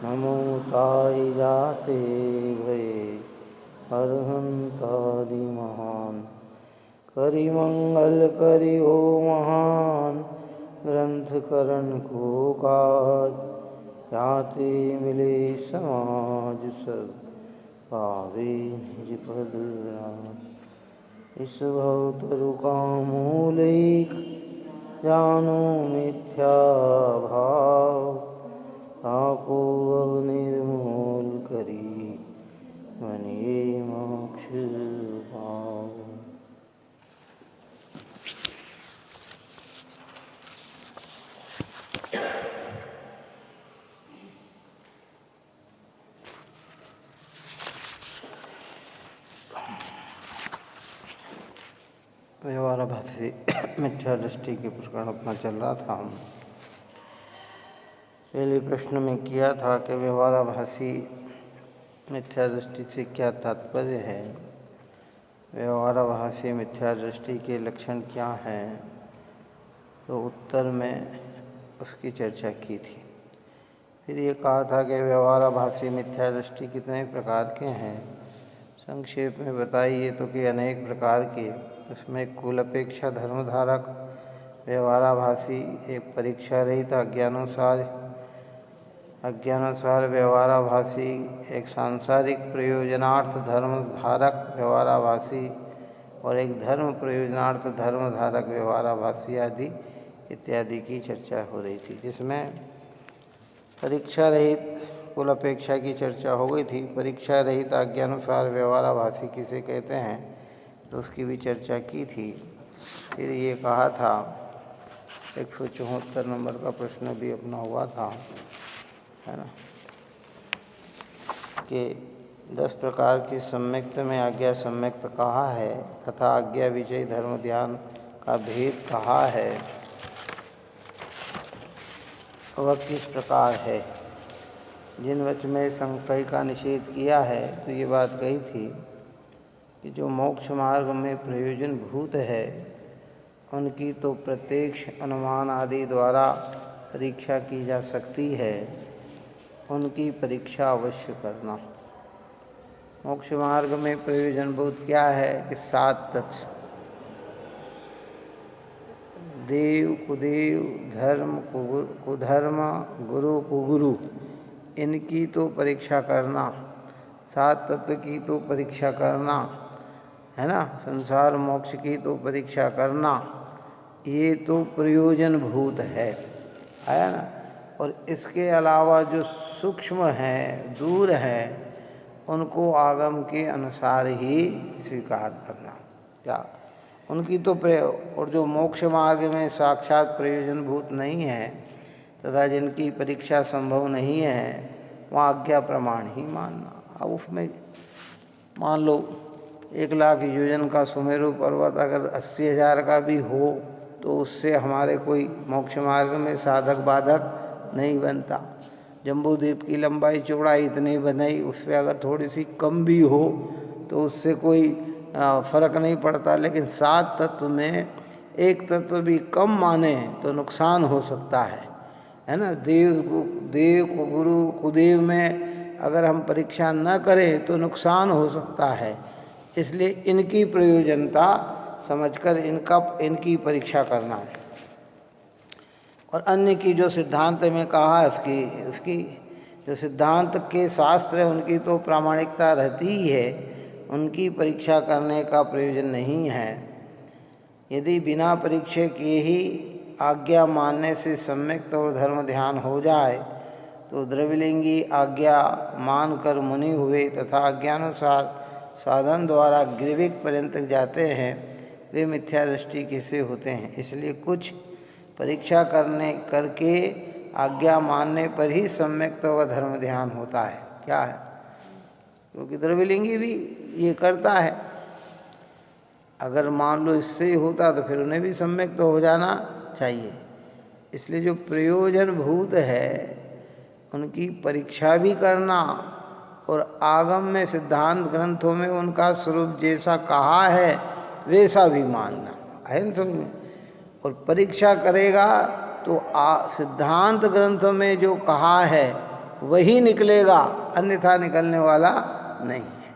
नमो ताई जाते भये अरहंतादि महान। करि मंगल करि हो महान ग्रंथ करण को काज। जाते मिले समाज सब पावे निज पद राज। इस भवतरु कामूलिक जानो मिथ्या भाव। ताको अब निर्मूल करी मनिए मोक्ष पाओ। व्यवहाराभासी मिथ्या दृष्टि के प्रकरण अपना चल रहा था। पहले प्रश्न में किया था कि व्यवहाराभासी मिथ्या दृष्टि से क्या तात्पर्य है, व्यवहाराभासी मिथ्या दृष्टि के लक्षण क्या हैं, तो उत्तर में उसकी चर्चा की थी। फिर ये कहा था कि व्यवहाराभासी मिथ्या दृष्टि कितने प्रकार के हैं, संक्षेप में बताइए तो कि अनेक प्रकार के। उसमें कुलअपेक्षा धर्मधारक व्यवहाराभासी, एक परीक्षा रहित अज्ञानुसार व्यवहाराभासी, एक सांसारिक प्रयोजनार्थ धर्मधारक व्यवहाराभासी और एक धर्म प्रयोजनार्थ धर्मधारक व्यवहाराभासी आदि इत्यादि की चर्चा हो रही थी, जिसमें परीक्षा रहित कुलअपेक्षा की चर्चा हो गई थी। परीक्षा रहित आज्ञानुसार व्यवहाराभासी किसे कहते हैं तो उसकी भी चर्चा की थी। फिर ये कहा था 174 नंबर का प्रश्न भी अपना हुआ था, है ना, कि 10 प्रकार की सम्यक्त में आज्ञा सम्यक्त कहा है तथा आज्ञा विजयी धर्म ध्यान का भेद कहा है, वह किस प्रकार है। जिन वच में संशय का निषेध किया है तो ये बात कही थी कि जो मोक्ष मार्ग में प्रयोजन भूत है उनकी तो प्रत्यक्ष अनुमान आदि द्वारा परीक्षा की जा सकती है, उनकी परीक्षा अवश्य करना। मोक्ष मार्ग में प्रयोजन भूत क्या है कि 7 तत्व, देव कुदेव, धर्म कुधर्म, गुरु कुगुरु, इनकी तो परीक्षा करना, 7 तत्व की तो परीक्षा करना, है ना, संसार मोक्ष की तो परीक्षा करना, ये तो प्रयोजन भूत है ना। और इसके अलावा जो सूक्ष्म हैं, दूर हैं, उनको आगम के अनुसार ही स्वीकार करना। क्या उनकी तो और जो मोक्ष मार्ग में साक्षात प्रयोजन भूत नहीं है तथा जिनकी परीक्षा संभव नहीं है, वहाँ आज्ञा प्रमाण ही मानना। अब उसमें मान लो 1 लाख योजन का सुमेरु पर्वत अगर 80,000 का भी हो तो उससे हमारे कोई मोक्ष मार्ग में साधक बाधक नहीं बनता। जम्बूद्वीप की लंबाई चौड़ाई इतनी बनाई, उससे अगर थोड़ी सी कम भी हो तो उससे कोई फर्क नहीं पड़ता। लेकिन 7 तत्व में एक तत्व भी कम माने तो नुकसान हो सकता है ना। देव को गुरु कुदेव में अगर हम परीक्षा न करें तो नुकसान हो सकता है, इसलिए इनकी प्रयोजनता समझकर इनकी परीक्षा करना है। और अन्य की जो सिद्धांत में कहा है उसकी जो सिद्धांत के शास्त्र है उनकी तो प्रामाणिकता रहती ही है, उनकी परीक्षा करने का प्रयोजन नहीं है। यदि बिना परीक्षा किए ही आज्ञा मानने से सम्यक्त और धर्म ध्यान हो जाए तो द्रव्यलिंगी आज्ञा मानकर मुनि हुए तथा आज्ञानुसार साधन द्वारा ग्रीविक पर्यंत जाते हैं, वे मिथ्या दृष्टि किसे होते हैं। इसलिए कुछ परीक्षा करके आज्ञा मानने पर ही सम्यक्त व धर्म ध्यान होता है। क्या है, क्योंकि द्रव्यलिंगी भी ये करता है। अगर मान लो इससे ही होता तो फिर उन्हें भी सम्यक्त हो जाना चाहिए। इसलिए जो प्रयोजन भूत है उनकी परीक्षा भी करना और आगम में सिद्धांत ग्रंथों में उनका स्वरूप जैसा कहा है वैसा भी मानना है न समझ में। और परीक्षा करेगा तो सिद्धांत ग्रंथों में जो कहा है वही निकलेगा, अन्यथा निकलने वाला नहीं है।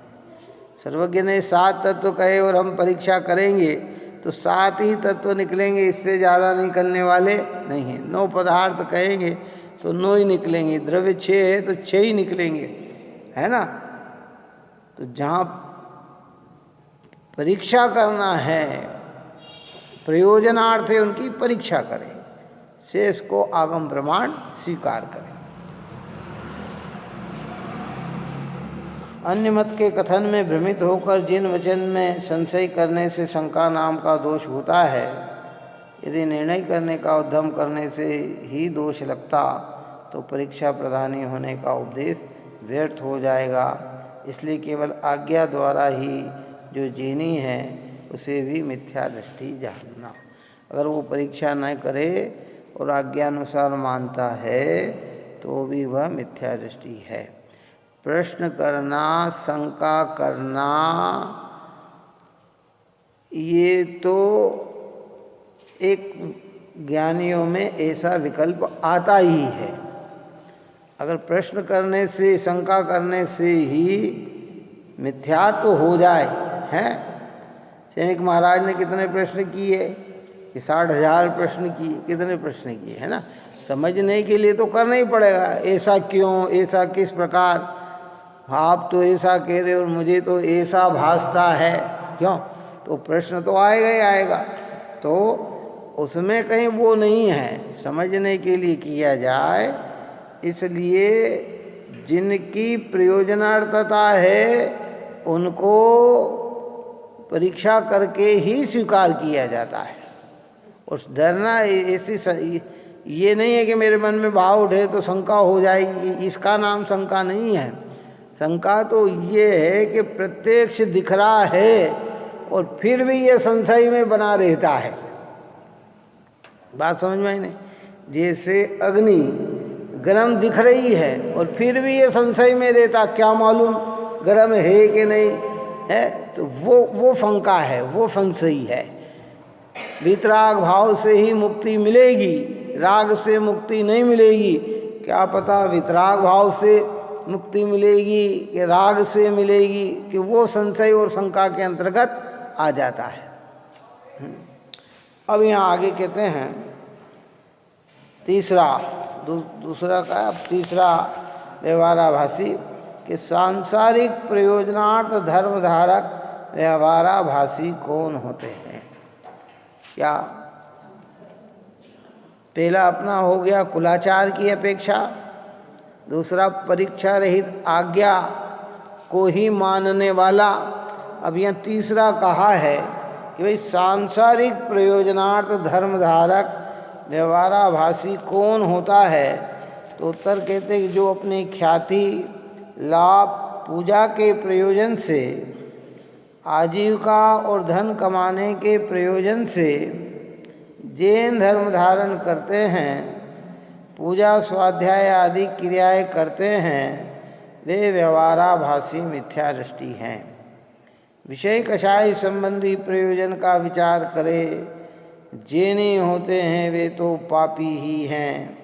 सर्वज्ञ ने 7 तत्व कहे और हम परीक्षा करेंगे तो 7 ही तत्व निकलेंगे, इससे ज़्यादा निकलने वाले नहीं हैं। 9 पदार्थ कहेंगे तो 9 ही निकलेंगे, द्रव्य 6 है तो 6 ही निकलेंगे, है ना। तो जहाँ परीक्षा करना है, प्रयोजनार्थ है, उनकी परीक्षा करें, शेष को आगम प्रमाण स्वीकार करें। अन्य मत के कथन में भ्रमित होकर जिन वचन में संशय करने से शंका नाम का दोष होता है, यदि निर्णय करने का उद्यम करने से ही दोष लगता तो परीक्षा प्रधानी होने का उपदेश व्यर्थ हो जाएगा। इसलिए केवल आज्ञा द्वारा ही जो जीनी है उसे भी मिथ्या दृष्टि जानना। अगर वो परीक्षा न करे और आज्ञानुसार मानता है तो भी वह मिथ्या दृष्टि है। प्रश्न करना, शंका करना, ये तो एक ज्ञानियों में ऐसा विकल्प आता ही है। अगर प्रश्न करने से, शंका करने से ही मिथ्यात्व हो जाए, हैं। सैनिक महाराज ने कितने प्रश्न किए कि 60,000 प्रश्न किए, कितने प्रश्न किए, है ना। समझने के लिए तो करना ही पड़ेगा, ऐसा क्यों, ऐसा किस प्रकार, आप तो ऐसा कह रहे हो और मुझे तो ऐसा भासता है, क्यों, तो प्रश्न तो आएगा ही आएगा। तो उसमें कहीं वो नहीं है, समझने के लिए किया जाए। इसलिए जिनकी प्रयोजनार्थता है उनको परीक्षा करके ही स्वीकार किया जाता है। और डरना ऐसी ये नहीं है कि मेरे मन में भाव उठे तो शंका हो जाएगी, इसका नाम शंका नहीं है। शंका तो ये है कि प्रत्यक्ष दिख रहा है और फिर भी ये संशय में बना रहता है। बात समझ में आई नहीं। जैसे अग्नि गरम दिख रही है और फिर भी ये संशय में रहता, क्या मालूम गरम है कि नहीं है, तो वो शंका है, वो संशयी है। वितराग भाव से ही मुक्ति मिलेगी, राग से मुक्ति नहीं मिलेगी। क्या पता वितराग भाव से मुक्ति मिलेगी कि राग से मिलेगी, कि वो संशय और शंका के अंतर्गत आ जाता है। अब यहाँ आगे कहते हैं दूसरा का तीसरा व्यवहाराभासी कि सांसारिक प्रयोजनार्थ धर्मधारक व्यवहाराभासी कौन होते हैं। क्या पहला अपना हो गया कुलाचार की अपेक्षा, दूसरा परीक्षा रहित आज्ञा को ही मानने वाला। अब यह तीसरा कहा है कि भाई सांसारिक प्रयोजनार्थ धर्मधारक व्यवहाराभासी कौन होता है। तो उत्तर कहते कि जो अपनी ख्याति, लाभ, पूजा के प्रयोजन से, आजीविका और धन कमाने के प्रयोजन से जैन धर्म धारण करते हैं, पूजा स्वाध्याय आदि क्रियाएं करते हैं, वे व्यवहाराभासी मिथ्या दृष्टि हैं। विषय कषाय संबंधी प्रयोजन का विचार करें, जैनी होते हैं वे तो पापी ही हैं।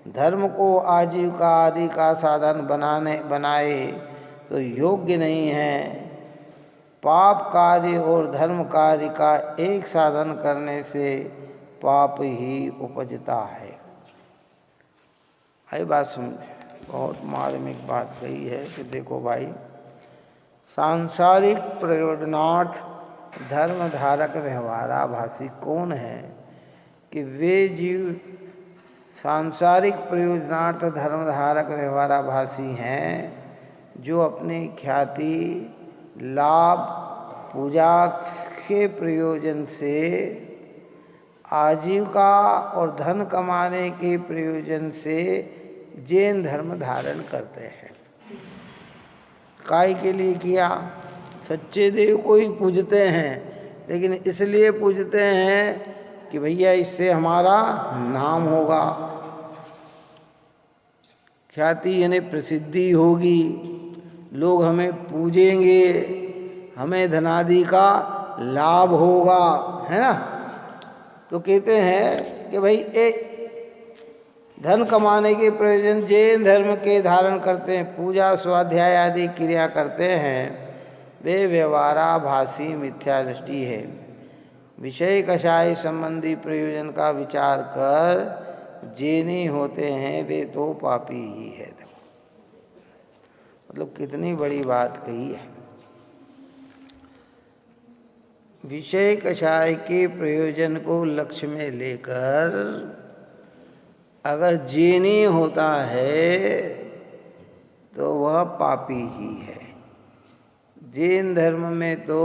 धर्म को आजीविका आदि का साधन बनाए तो योग्य नहीं है। पाप कार्य और धर्म कार्य का एक साधन करने से पाप ही उपजता है। आई बात समझ। बहुत मार्मिक बात कही है कि देखो भाई, सांसारिक प्रयोजनार्थ धर्म धारक व्यवहाराभासी कौन है कि वे जीव सांसारिक प्रयोजनार्थ धर्म धारक व्यवहाराभासी हैं, जो अपनी ख्याति, लाभ, पूजा के प्रयोजन से, आजीविका और धन कमाने के प्रयोजन से जैन धर्म धारण करते हैं। काय के लिए किया? सच्चे देव को ही पूजते हैं, लेकिन इसलिए पूजते हैं कि भैया इससे हमारा नाम होगा, ख्याति यानी प्रसिद्धि होगी, लोग हमें पूजेंगे, हमें धनादि का लाभ होगा, है ना। तो कहते हैं कि भाई धन कमाने के प्रयोजन जैन धर्म के धारण करते हैं, पूजा स्वाध्याय आदि क्रिया करते हैं, वे व्यवहाराभासी मिथ्या दृष्टि है। विषय कषाय संबंधी प्रयोजन का विचार कर जैनी होते हैं, वे तो पापी ही है। मतलब कितनी बड़ी बात कही है। विषय कषाय के प्रयोजन को लक्ष्य में लेकर अगर जैनी होता है तो वह पापी ही है। जैन धर्म में तो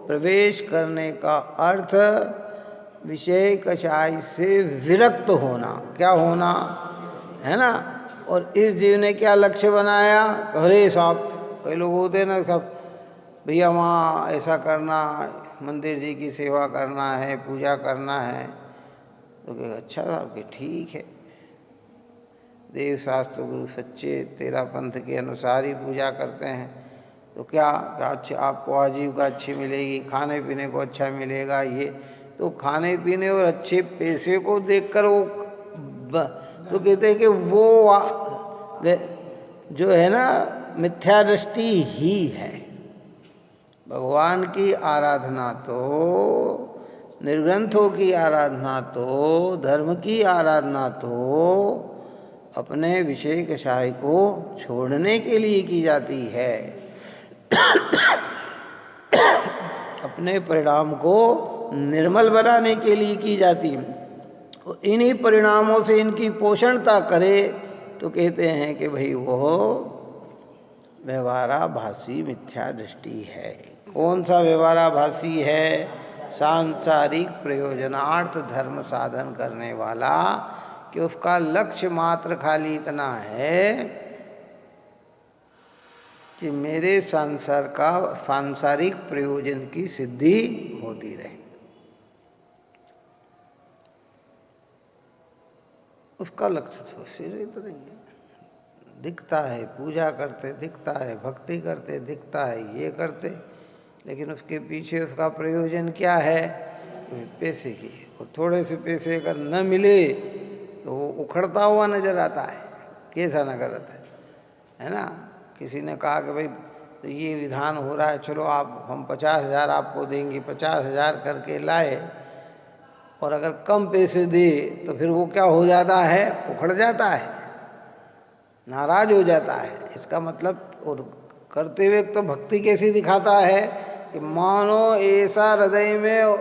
प्रवेश करने का अर्थ विषय कषाय से विरक्त होना, क्या होना है ना। और इस जीव ने क्या लक्ष्य बनाया, अरे साहब कई लोग होते हैं ना, सब भैया वहाँ ऐसा करना, मंदिर जी की सेवा करना है, पूजा करना है, तो कहे अच्छा साहब कि ठीक है, देव शास्त्र गुरु सच्चे तेरा पंथ के अनुसार ही पूजा करते हैं, तो क्या अच्छी आपको आजीविका अच्छी मिलेगी, खाने पीने को अच्छा मिलेगा। ये तो खाने पीने और अच्छे पैसे को देखकर वो तो कहते हैं कि वो जो है ना मिथ्या दृष्टि ही है। भगवान की आराधना तो, निर्ग्रंथों की आराधना तो, धर्म की आराधना तो अपने विषय कषाय को छोड़ने के लिए की जाती है, अपने परिणाम को निर्मल बनाने के लिए की जाती है। और इन्हीं परिणामों से इनकी पोषणता करे तो कहते हैं कि भाई वो व्यवहाराभासी मिथ्या दृष्टि है। कौन सा व्यवहाराभासी है? सांसारिक प्रयोजनार्थ धर्म साधन करने वाला, कि उसका लक्ष्य मात्र खाली इतना है कि मेरे सांसारिक प्रयोजन की सिद्धि होती रहे। उसका लक्ष्य तो सिर्फ नहीं है, दिखता है पूजा करते, दिखता है भक्ति करते, दिखता है ये करते, लेकिन उसके पीछे उसका प्रयोजन क्या है? पैसे की। और थोड़े से पैसे अगर न मिले तो वो उखड़ता हुआ नजर आता है, कैसा नगरत है ना। किसी ने कहा कि भाई तो ये विधान हो रहा है, चलो आप हम 50,000 आपको देंगे, 50,000 करके लाए, और अगर कम पैसे दे तो फिर वो क्या हो जाता है? उखड़ जाता है, नाराज हो जाता है। इसका मतलब, और करते हुए तो भक्ति कैसी दिखाता है कि मानो ऐसा हृदय में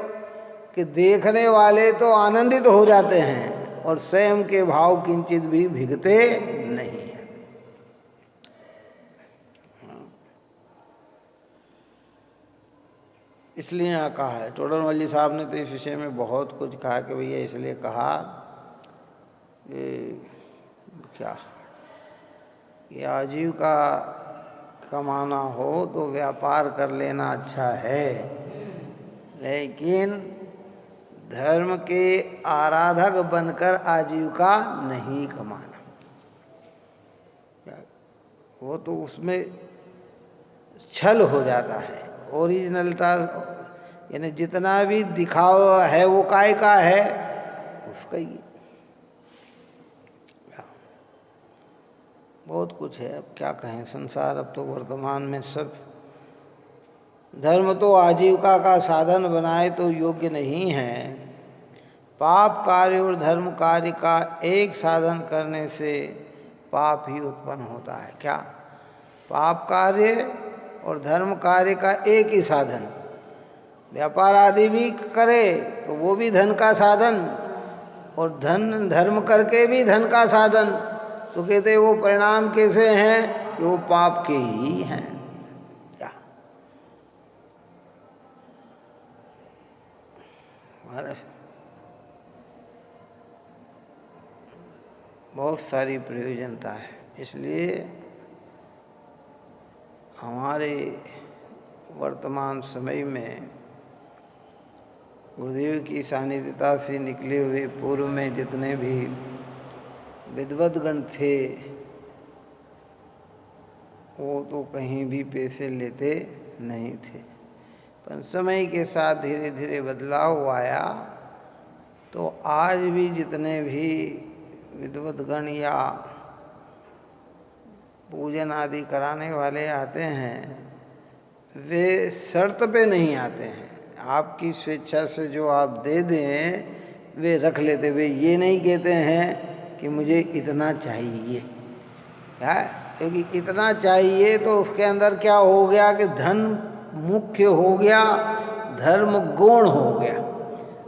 कि देखने वाले तो आनंदित हो जाते हैं और स्वयं के भाव किंचित भी भिगते नहीं। इसलिए यहाँ कहा है, टोडरमल साहब ने तो इस विषय में बहुत कुछ कहा कि भैया इसलिए कहा कि क्या कि आजीविका कमाना हो तो व्यापार कर लेना अच्छा है, लेकिन धर्म के आराधक बनकर आजीविका नहीं कमाना। वो तो उसमें छल हो जाता है। ओरिजिनलता यानी जितना भी दिखावा है वो काय का है? उसका ही। बहुत कुछ है, अब क्या कहें। संसार अब तो वर्तमान में सब धर्म तो आजीविका का साधन बनाए तो योग्य नहीं है। पाप कार्य और धर्म कार्य का एक साधन करने से पाप ही उत्पन्न होता है। क्या? पाप कार्य और धर्म कार्य का एक ही साधन, व्यापार आदि भी करे तो वो भी धन का साधन, और धर्म करके भी धन का साधन, तो कहते हैं वो परिणाम कैसे हैं? कि वो पाप के ही हैं। क्या? बहुत सारी प्रयोजनता है। इसलिए हमारे वर्तमान समय में गुरुदेव की सानिध्यता से निकले हुए पूर्व में जितने भी विद्वद्गण थे वो तो कहीं भी पैसे लेते नहीं थे, पर समय के साथ धीरे धीरे बदलाव आया। तो आज भी जितने भी विद्वद्गण या पूजन आदि कराने वाले आते हैं, वे शर्त पे नहीं आते हैं। आपकी स्वेच्छा से जो आप दे दें वे रख लेते। वे ये नहीं कहते हैं कि मुझे इतना चाहिए, है, क्योंकि इतना चाहिए तो उसके अंदर क्या हो गया कि धन मुख्य हो गया, धर्म गौण हो गया,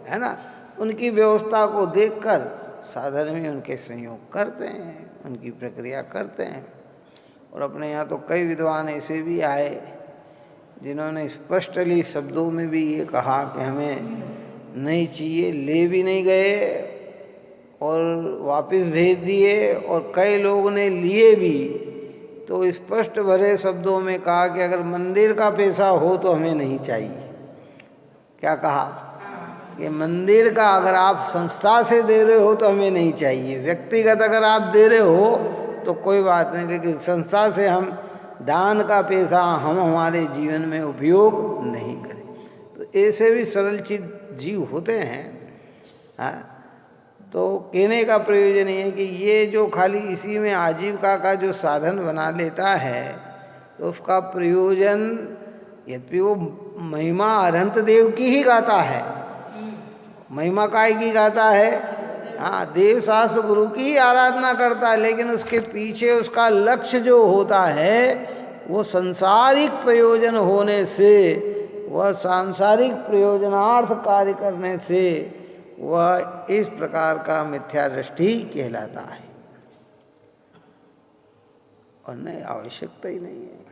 है ना। उनकी व्यवस्था को देखकर साधर्मी उनके संयोग करते हैं, उनकी प्रक्रिया करते हैं। और अपने यहाँ तो कई विद्वान ऐसे भी आए जिन्होंने स्पष्टली शब्दों में भी ये कहा कि हमें नहीं चाहिए, ले भी नहीं गए और वापस भेज दिए। और कई लोगों ने लिए भी तो स्पष्ट भरे शब्दों में कहा कि अगर मंदिर का पैसा हो तो हमें नहीं चाहिए। क्या कहा कि मंदिर का अगर आप संस्था से दे रहे हो तो हमें नहीं चाहिए, व्यक्तिगत अगर आप दे रहे हो तो कोई बात नहीं, लेकिन संस्था से हम दान का पैसा हम हमारे जीवन में उपयोग नहीं करें। तो ऐसे भी सरल जीव होते हैं। हाँ, तो कहने का प्रयोजन ये है कि ये जो खाली इसी में आजीविका का जो साधन बना लेता है तो उसका प्रयोजन, यद्यपि वो महिमा अनंत देव की ही गाता है, महिमा काय की गाता है, हाँ, देव शास्त्र गुरु की ही आराधना करता है, लेकिन उसके पीछे उसका लक्ष्य जो होता है वो सांसारिक प्रयोजन होने से, वह सांसारिक प्रयोजनार्थ कार्य करने से वह इस प्रकार का मिथ्या दृष्टि कहलाता है। और नहीं, आवश्यकता ही नहीं है।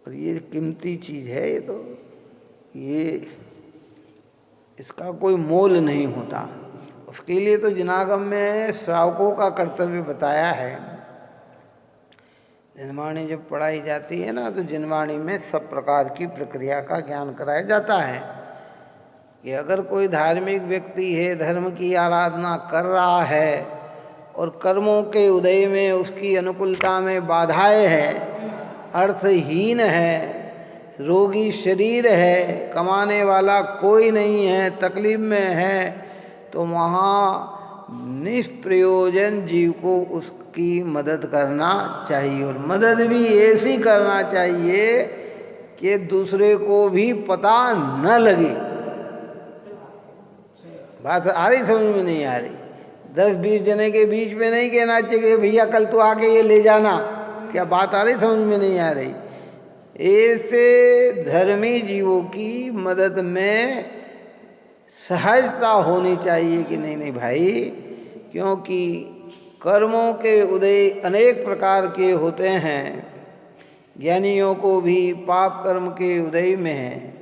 और ये कीमती चीज है, ये तो ये इसका कोई मोल नहीं होता। उसके लिए तो जिनागम में श्रावकों का कर्तव्य बताया है। जिनवाणी जब पढ़ाई जाती है ना तो जिनवाणी में सब प्रकार की प्रक्रिया का ज्ञान कराया जाता है कि अगर कोई धार्मिक व्यक्ति है, धर्म की आराधना कर रहा है और कर्मों के उदय में उसकी अनुकूलता में बाधाएं हैं, अर्थहीन है, रोगी शरीर है, कमाने वाला कोई नहीं है, तकलीफ में है, तो वहाँ निष्प्रयोजन जीव को उसकी मदद करना चाहिए। और मदद भी ऐसी करना चाहिए कि दूसरे को भी पता न लगे। बात आ रही, समझ में नहीं आ रही? 10-20 जने के बीच में नहीं कहना चाहिए कि भैया कल तू आके ये ले जाना। क्या बात आ रही, समझ में नहीं आ रही? ऐसे धर्मी जीवों की मदद में सहजता होनी चाहिए कि नहीं नहीं भाई, क्योंकि कर्मों के उदय अनेक प्रकार के होते हैं। ज्ञानियों को भी पाप कर्म के उदय में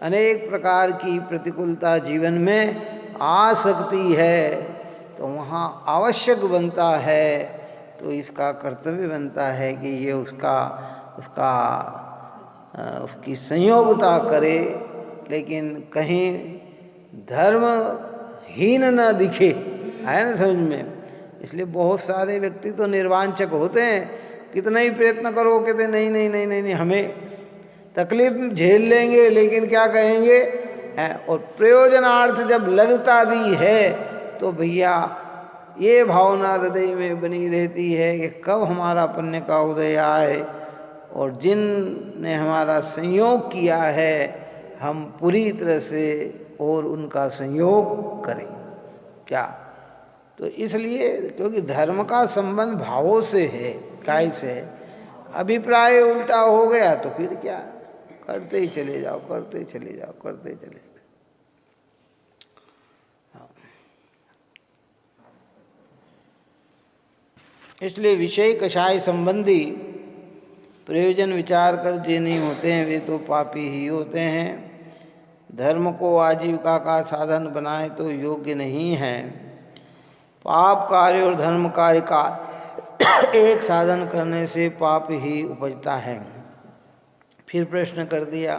अनेक प्रकार की प्रतिकूलता जीवन में आ सकती है, तो वहाँ आवश्यक बनता है, तो इसका कर्तव्य बनता है कि ये उसकी संयोगता करे, लेकिन कहीं धर्महीन न दिखे, है ना समझ में। इसलिए बहुत सारे व्यक्ति तो निर्वांचक होते हैं, कितना ही प्रयत्न करो कहते नहीं नहीं नहीं नहीं नहीं, हमें तकलीफ झेल लेंगे, लेकिन क्या कहेंगे है। और प्रयोजनार्थ जब लगता भी है तो भैया ये भावना हृदय में बनी रहती है कि कब हमारा पुण्य का उदय आए और जिनने हमारा संयोग किया है हम पूरी तरह से और उनका संयोग करें। क्या तो इसलिए क्योंकि धर्म का संबंध भावों से है, काय से है। अभिप्राय उल्टा हो गया तो फिर क्या, करते ही चले जाओ, करते ही चले जाओ, करते ही चले जाओ। इसलिए विषय कषाय संबंधी प्रयोजन विचार कर जे नहीं होते हैं वे तो पापी ही होते हैं। धर्म को आजीविका का साधन बनाए तो योग्य नहीं है। पाप कार्य और धर्म कार्य का एक साधन करने से पाप ही उपजता है। फिर प्रश्न कर दिया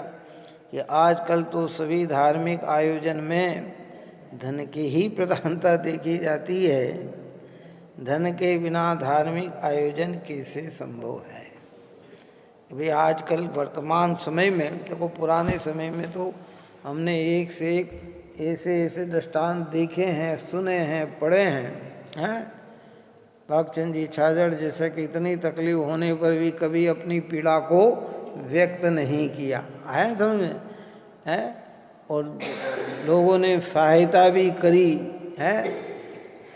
कि आजकल तो सभी धार्मिक आयोजन में धन की ही प्रधानता देखी जाती है। धन के बिना धार्मिक आयोजन कैसे संभव है? भाई आजकल वर्तमान समय में देखो, पुराने समय में तो हमने एक से एक ऐसे ऐसे दृष्टांत देखे हैं, सुने हैं, पढ़े हैं। भागचंद जी छाजड़ जैसे कि इतनी तकलीफ होने पर भी कभी अपनी पीड़ा को व्यक्त नहीं किया है, समझ में है। और लोगों ने सहायता भी करी है।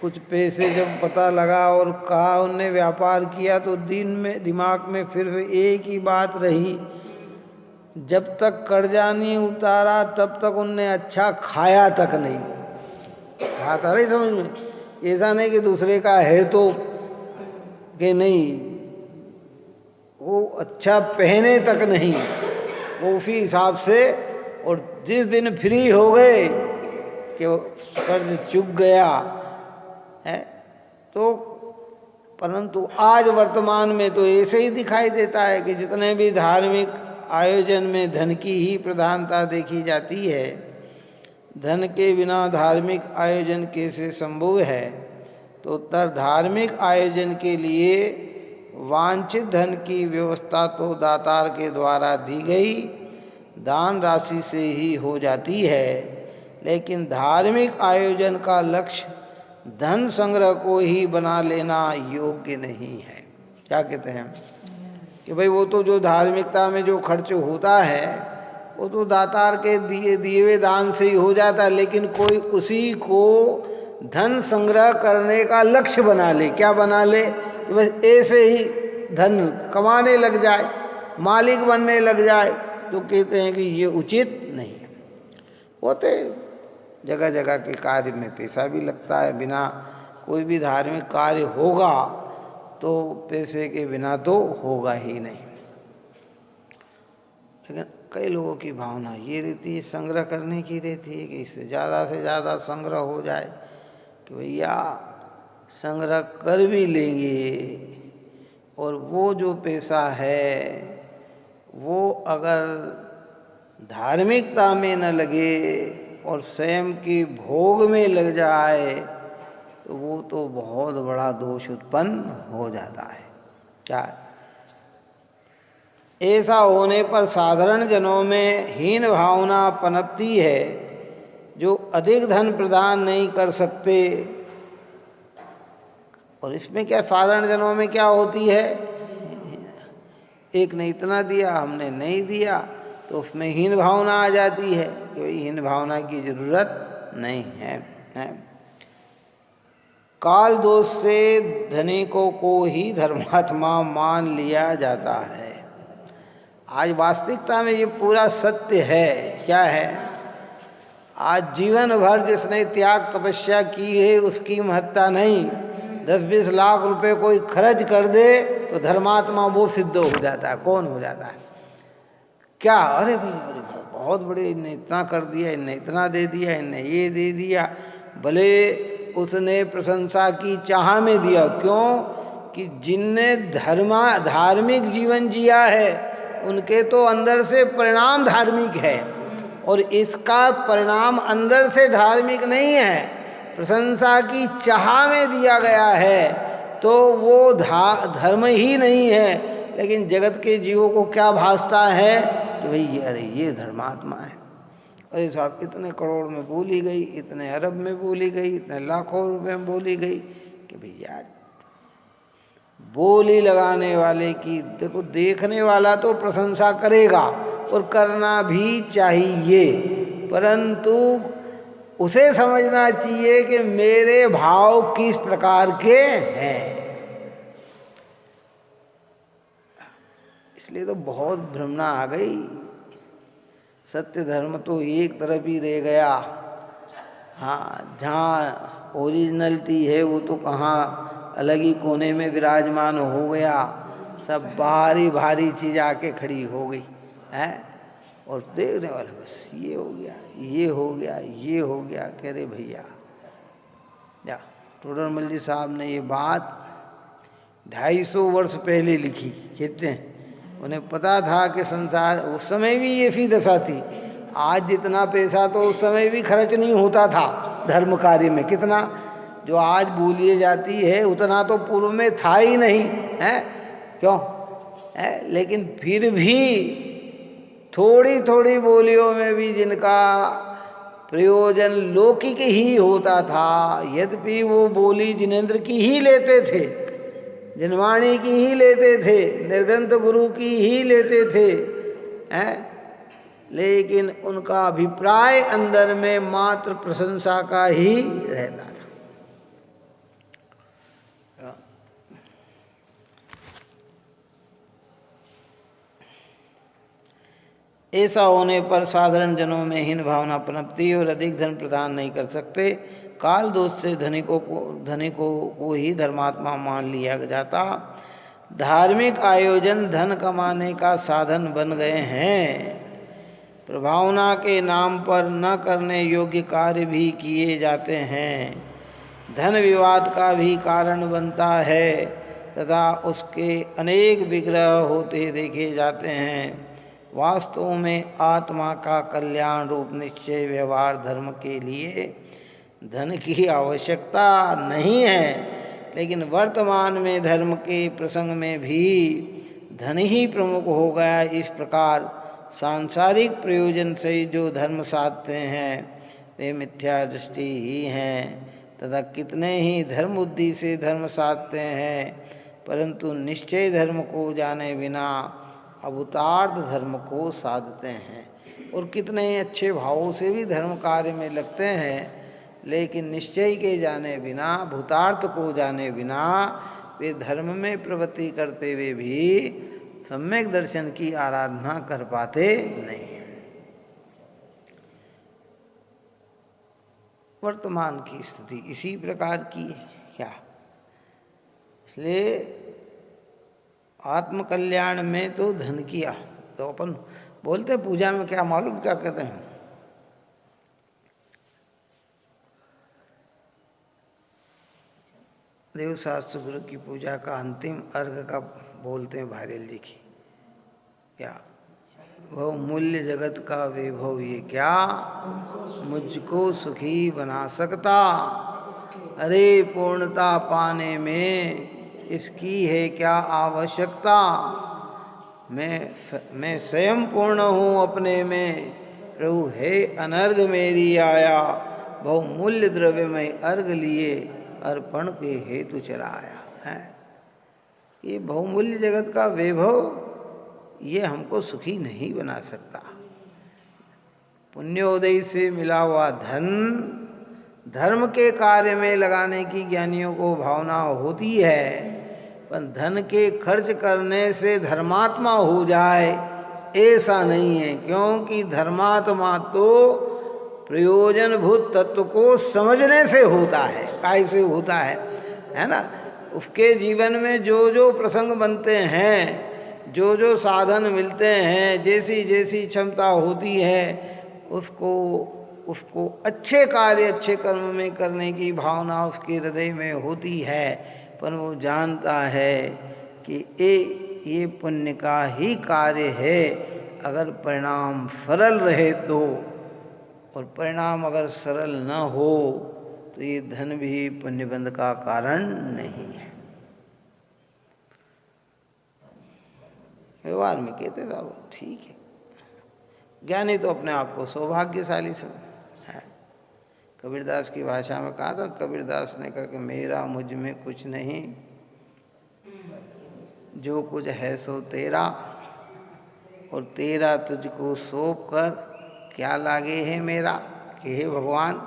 कुछ पैसे जब पता लगा और कहा उनने व्यापार किया तो दिमाग में फिर एक ही बात रही, जब तक कर्जा नहीं उतारा तब तक उनने अच्छा खाया तक नहीं, खाता नहीं, समझ में। ऐसा नहीं कि दूसरे का है तो कि नहीं, वो अच्छा पहने तक नहीं, वो उसी हिसाब से। और जिस दिन फ्री हो गए कि वो कर्ज चुक गया है तो, परंतु आज वर्तमान में तो ऐसे ही दिखाई देता है कि जितने भी धार्मिक आयोजन में धन की ही प्रधानता देखी जाती है। धन के बिना धार्मिक आयोजन कैसे संभव है? तो उत्तर, धार्मिक आयोजन के लिए वांछित धन की व्यवस्था तो दातार के द्वारा दी गई दान राशि से ही हो जाती है, लेकिन धार्मिक आयोजन का लक्ष्य धन संग्रह को ही बना लेना योग्य नहीं है। क्या कहते हैं कि भाई वो तो जो धार्मिकता में जो खर्च होता है वो तो दातार के दिए हुए दान से ही हो जाता है, लेकिन कोई उसी को धन संग्रह करने का लक्ष्य बना ले। क्या बना ले? कि बस ऐसे ही धन कमाने लग जाए, मालिक बनने लग जाए, तो कहते हैं कि ये उचित नहीं है। होते जगह जगह के कार्य में पैसा भी लगता है, बिना कोई भी धार्मिक कार्य होगा तो पैसे के बिना तो होगा ही नहीं। लेकिन कई लोगों की भावना ये रहती है, संग्रह करने की रहती है कि इससे से ज़्यादा संग्रह हो जाए, कि भैया संग्रह कर भी लेंगे और वो जो पैसा है वो अगर धार्मिकता में न लगे और स्वयं की भोग में लग जाए तो वो तो बहुत बड़ा दोष उत्पन्न हो जाता है। क्या ऐसा होने पर साधारण जनों में हीन भावना पनपती है, जो अधिक धन प्रदान नहीं कर सकते। और इसमें क्या साधारण जनों में क्या होती है, एक ने इतना दिया हमने नहीं दिया, तो उसमें हीन भावना आ जाती है कि भाई हीन भावना की जरूरत नहीं है। काल दोष से धनिकों को ही धर्मात्मा मान लिया जाता है। आज वास्तविकता में ये पूरा सत्य है। क्या है? आज जीवन भर जिसने त्याग तपस्या की है उसकी महत्ता नहीं। 10-20 लाख रुपए कोई खर्च कर दे तो धर्मात्मा वो सिद्ध हो जाता है। कौन हो जाता है? क्या? अरे भाई बहुत बड़े, इनने इतना कर दिया, इनने इतना दे दिया, इनने ये दे दिया। भले उसने प्रशंसा की चाह में दिया, क्यों कि जिनने धार्मिक जीवन जिया है उनके तो अंदर से परिणाम धार्मिक है, और इसका परिणाम अंदर से धार्मिक नहीं है, प्रशंसा की चाह में दिया गया है, तो वो धर्म ही नहीं है। लेकिन जगत के जीवों को क्या भासता है कि भाई अरे ये धर्मात्मा है, अरे साहब इतने करोड़ में बोली गई, इतने अरब में बोली गई, इतने लाखों रुपए में बोली गई, कि भैया बोली लगाने वाले की देखो, देखने वाला तो प्रशंसा करेगा और करना भी चाहिए, परंतु उसे समझना चाहिए कि मेरे भाव किस प्रकार के हैं। इसलिए तो बहुत भ्रमणा आ गई। सत्य धर्म तो एक तरफ ही रह गया। हाँ, जहाँ ओरिजिनलिटी है वो तो कहाँ अलग ही कोने में विराजमान हो गया। सब भारी भारी चीज़ आके खड़ी हो गई है, और देखने वाले बस ये हो गया, ये हो गया, ये हो गया। कह रहे भैया या टोडरमल जी साहब ने ये बात 250 वर्ष पहले लिखी। कहते हैं उन्हें पता था कि संसार, उस समय भी ये फी दशा थी। आज जितना पैसा तो उस समय भी खर्च नहीं होता था धर्म कार्य में। कितना जो आज बोली जाती है उतना तो पूर्व में था ही नहीं है, क्यों है? लेकिन फिर भी थोड़ी थोड़ी बोलियों में भी जिनका प्रयोजन लौकिक ही होता था। यद्यपि वो बोली जिनेंद्र की ही लेते थे, जिनवाणी की ही लेते थे, निर्ग्रंथ गुरु की ही लेते थे, हैं, लेकिन उनका अभिप्राय अंदर में मात्र प्रशंसा का ही रहता था। ऐसा होने पर साधारण जनों में हीन भावना पनपती और अधिक धन प्रदान नहीं कर सकते। काल दोष से धनिकों को ही धर्मात्मा मान लिया जाता। धार्मिक आयोजन धन कमाने का साधन बन गए हैं। प्रभावना के नाम पर न करने योग्य कार्य भी किए जाते हैं। धन विवाद का भी कारण बनता है तथा उसके अनेक विग्रह होते देखे जाते हैं। वास्तव में आत्मा का कल्याण रूप निश्चय व्यवहार धर्म के लिए धन की आवश्यकता नहीं है, लेकिन वर्तमान में धर्म के प्रसंग में भी धन ही प्रमुख हो गया। इस प्रकार सांसारिक प्रयोजन से जो धर्म साधते हैं वे मिथ्या दृष्टि ही हैं तथा कितने ही धर्म बुद्धि से धर्म साधते हैं, परंतु निश्चय धर्म को जाने बिना अभूतार्थ धर्म को साधते हैं। और कितने ही अच्छे भावों से भी धर्म कार्य में लगते हैं, लेकिन निश्चय के जाने बिना, भूतार्थ को जाने बिना वे धर्म में प्रवृत्ति करते हुए भी सम्यक दर्शन की आराधना कर पाते नहीं। वर्तमान की स्थिति इसी प्रकार की है क्या? इसलिए आत्मकल्याण में तो धन किया, तो अपन बोलते पूजा में क्या मालूम क्या कहते हैं? देव शास्त्र गुरु की पूजा का अंतिम अर्घ का बोलते हैं भारेल जी की, क्या वो मूल्य जगत का वैभव ये क्या मुझको सुखी बना सकता। अरे पूर्णता पाने में इसकी है क्या आवश्यकता। मैं स्वयं पूर्ण हूँ अपने में, प्रभु है अनर्घ मेरी आया। बहुमूल्य द्रव्य में अर्घ लिए अर्पण के हेतु चलाया है। ये बहुमूल्य जगत का वैभव ये हमको सुखी नहीं बना सकता। पुण्योदय से मिला हुआ धन धर्म के कार्य में लगाने की ज्ञानियों को भावना होती है, पर धन के खर्च करने से धर्मात्मा हो जाए ऐसा नहीं है, क्योंकि धर्मात्मा तो प्रयोजनभूत तत्व को समझने से होता है। काय से होता है ना? उसके जीवन में जो जो प्रसंग बनते हैं, जो जो साधन मिलते हैं, जैसी जैसी क्षमता होती है, उसको अच्छे कार्य अच्छे कर्म में करने की भावना उसके हृदय में होती है। पर वो जानता है कि ये पुण्य का ही कार्य है, अगर परिणाम सरल रहे तो, और परिणाम अगर सरल न हो तो ये धन भी पुण्यबंध का कारण नहीं है। व्यवहार में कहते थे वो ठीक है, ज्ञानी तो अपने आप को सौभाग्यशाली समझ है। कबीरदास की भाषा में कहा था, कबीरदास ने कहा कि मेरा मुझ में कुछ नहीं, जो कुछ है सो तेरा, और तेरा तुझको सौंप कर क्या लागे है मेरा। कि हे भगवान,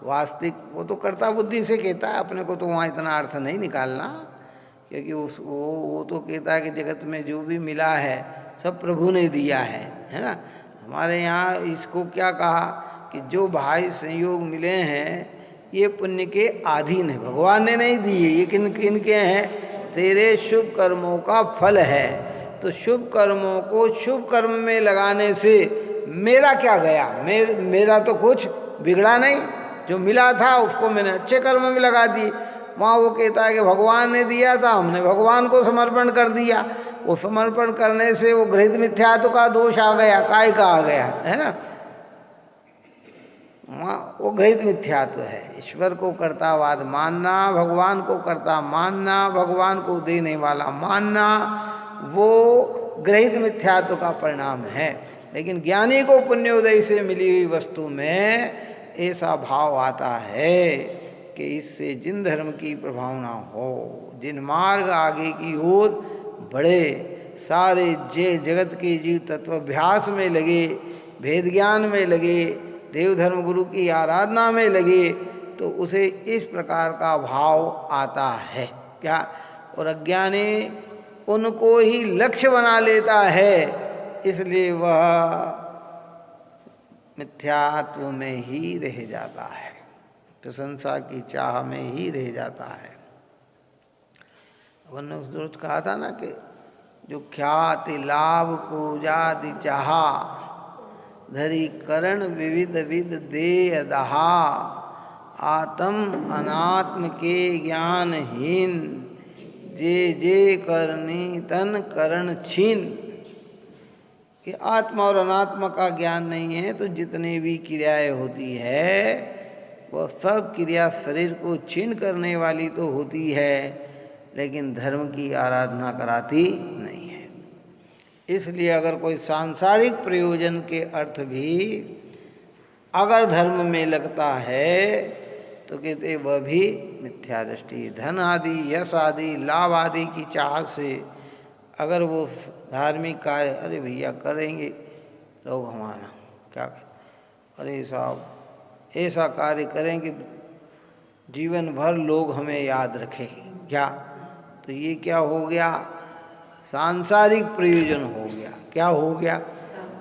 वास्तविक वो तो कर्ता बुद्धि से कहता है, अपने को तो वहाँ इतना अर्थ नहीं निकालना, क्योंकि वो तो कहता है कि जगत में जो भी मिला है सब प्रभु ने दिया है ना। हमारे यहाँ इसको क्या कहा कि जो भाई संयोग मिले हैं ये पुण्य के अधीन है, भगवान ने नहीं दिए, ये किनके हैं? तेरे शुभ कर्मों का फल है। तो शुभ कर्मों को शुभ कर्म में लगाने से मेरा क्या गया? मेरा तो कुछ बिगड़ा नहीं, जो मिला था उसको मैंने अच्छे कर्म में लगा दी। वहाँ वो कहता है कि भगवान ने दिया था, हमने भगवान को समर्पण कर दिया। वो समर्पण करने से वो गृहीत मिथ्यात्व का दोष आ गया, काय का आ गया है ना। वो गृहीत मिथ्यात्व है। ईश्वर को कर्तावाद मानना, भगवान को कर्ता मानना, भगवान को देने वाला मानना, वो गृहीत मिथ्यात्व का परिणाम है। लेकिन ज्ञानी को पुण्योदय से मिली हुई वस्तु में ऐसा भाव आता है कि इससे जिन धर्म की प्रभावना हो, जिन मार्ग आगे की ओर बढ़े, सारे जगत के जीव तत्वाभ्यास में लगे, भेद ज्ञान में लगे, देव धर्म गुरु की आराधना में लगे, तो उसे इस प्रकार का भाव आता है क्या? और अज्ञानी उनको ही लक्ष्य बना लेता है, इसलिए वह मिथ्यात्व में ही रह जाता है, प्रशंसा की चाह में ही रह जाता है। अपन ने उस रोज कहा था ना कि जो ख्याति लाभ पूजादि चाहा, धरी करण विविध विध दे दहा, आत्म अनात्म के ज्ञानहीन, जे जे करनी तन करण छीन। कि आत्मा और अनात्मा का ज्ञान नहीं है तो जितने भी क्रियाएं होती है वह सब क्रिया शरीर को छीन करने वाली तो होती है, लेकिन धर्म की आराधना कराती नहीं है। इसलिए अगर कोई सांसारिक प्रयोजन के अर्थ भी अगर धर्म में लगता है तो कहते वह भी मिथ्या दृष्टि, धन आदि यश आदि लाभ आदि की चाह से अगर वो धार्मिक कार्य, अरे भैया करेंगे लोग हमारा क्या, अरे साहब ऐसा कार्य करेंगे जीवन भर लोग हमें याद रखें क्या, तो ये क्या हो गया? सांसारिक प्रयोजन हो गया। क्या हो गया?